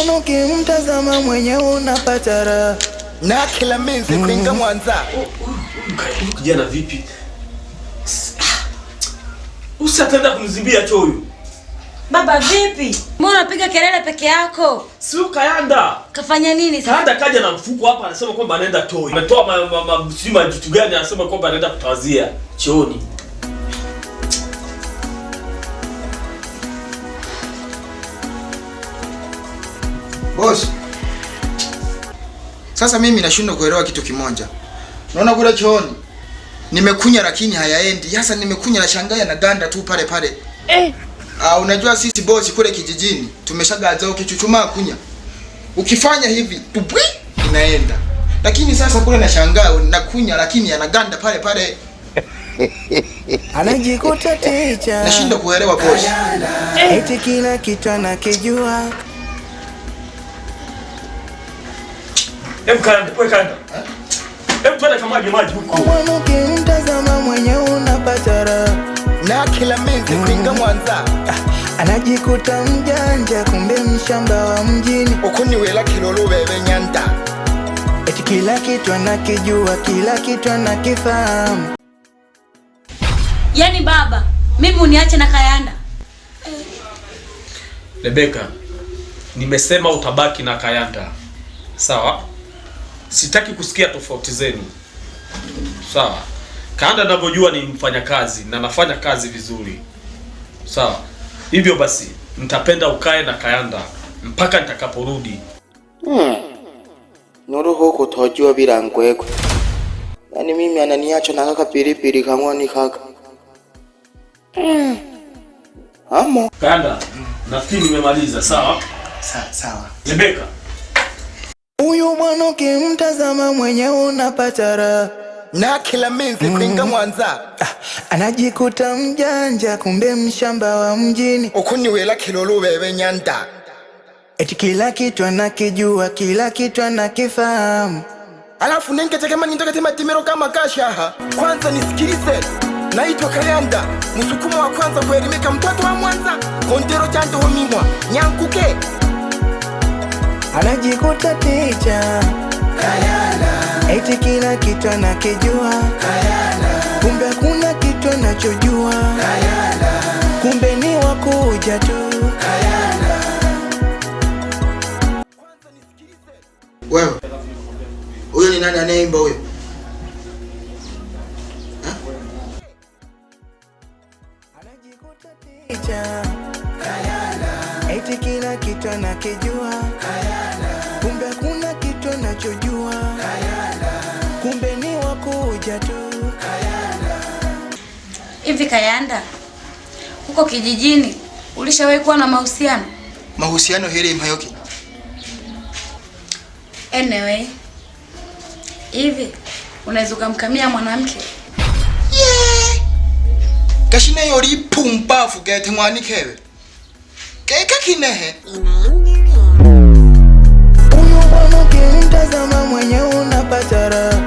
mwana ukimtazama mwenye unapata raha. Na kila menzi kuinga Mwanza. Kijana vipi? Usatenda kunizimbia choyo. Baba vipi? Mbona unapiga kelele peke yako? Si Kayanda. Kafanya nini sasa? Kayanda kaja na mfuko hapa anasema kwamba anaenda toi. Ametoa msima jitu gani anasema kwamba anaenda kutawazia chooni. Boss. Sasa mimi nashindwa kuelewa kitu kimoja. Naona kule chooni nimekunya lakini hayaendi. Sasa nimekunya na shangaya na ganda tu pale pale. Unajua sisi boss kule kijijini tumeshagaza ukichuchuma kunya. Ukifanya hivi tupwi inaenda. Lakini sasa kule na shangaa nakunya lakini yanaganda pale pale. Anajikuta teacher. Nashindwa kuelewa boss. Eti kila kitu anakijua. Kayanda, wewe Kayanda. Twende kama maji huko. Mwana ukimtazama mwenye unapata raha. Na kila menzi kuinga Mwanza. Anajikuta mjanja kumbe mshamba wa mjini. Ukuniwela kilolo bebe nyanda. Eti kila kitu anakijua, kila kitu anakifahamu. Yaani baba, mimi uniache na Kayanda. Rebeka, nimesema utabaki na Kayanda. Sawa? Sitaki kusikia tofauti zenu. Sawa? Kayanda ninavyojua ni mfanyakazi na nafanya kazi vizuri. Sawa? Hivyo basi, nitapenda ukae na Kayanda mpaka nitakaporudi. Nuruho kutojua birangwekwe. Yaani mimi ananiacha na kaka pilipili kangwa ni kaka. Amo. Kayanda, nafikiri nimemaliza, sawa? Sawa. Rebeka. Huyu mwana ukimtazama mwenye unapata raha. Na kila menzi kuinga Mwanza. Anajikuta mjanja kumbe mshamba wa mjini. Ukuniwela kilolo bebe nyanda. Eti kila kitu anakijua, kila kitu anakifahamu. Alafu ningetaka nitoke tema timero kama kasha. Kwanza nisikilize. Naitwa Kayanda, msukumo wa kwanza kuelimika mtoto wa Mwanza. Kondero chanto homimwa, nyankuke. Anajikuta teacher. Kayanda. Eti kila kitu anakijua. Kayanda. Kumbe kuna kitu anachojua. Kayanda. Kumbe ni wakuja tu. Kayanda. Kwanza nisikilize. Wewe. Huyo ni nani anayeimba huyo? Anajikuta teacher. Kayanda. Eti kila kitu anakijua. Kayanda. Kumbe kuna kitu anachojua. Kayanda. Kumbe ni wakuja tu. Kayanda. Hivi Kayanda, huko kijijini ulishawahi kuwa na mahusiano? Mahusiano hili Mayoki. Anyway, hivi unaweza kumkamia mwanamke? Kashina yori pumbafu gete mwani kewe. Keka kinehe. Huyu mwana ukimtazama mwenye unapata raha.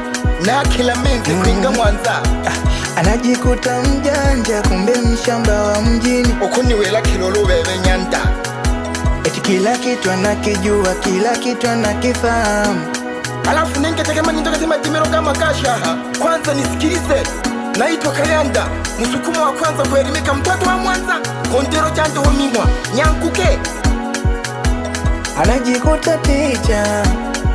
Na kila menzi kuinga Mwanza. Anajikuta mjanja kumbe mshamba wa mjini. Ukuniwela kilolo bebe nyanda. Eti kila kitu anakijua, kila kitu anakifahamu. Alafu ningetaka nitoke tema timero kama kasha. Kwanza nisikilize. Naitwa Kayanda, msukumo wa kwanza kuelimika mtoto wa Mwanza. Kondero chanto homimwa, nyankuke. Anajikuta teacher.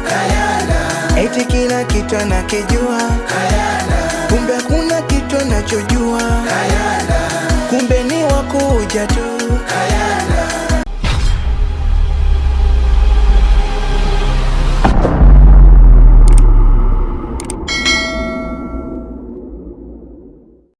Kayanda. Eti kila kitu anakijua. Kayanda. Kumbe kuna kitu anachojua. Kayanda. Kumbe ni wakuja tu. Kayanda.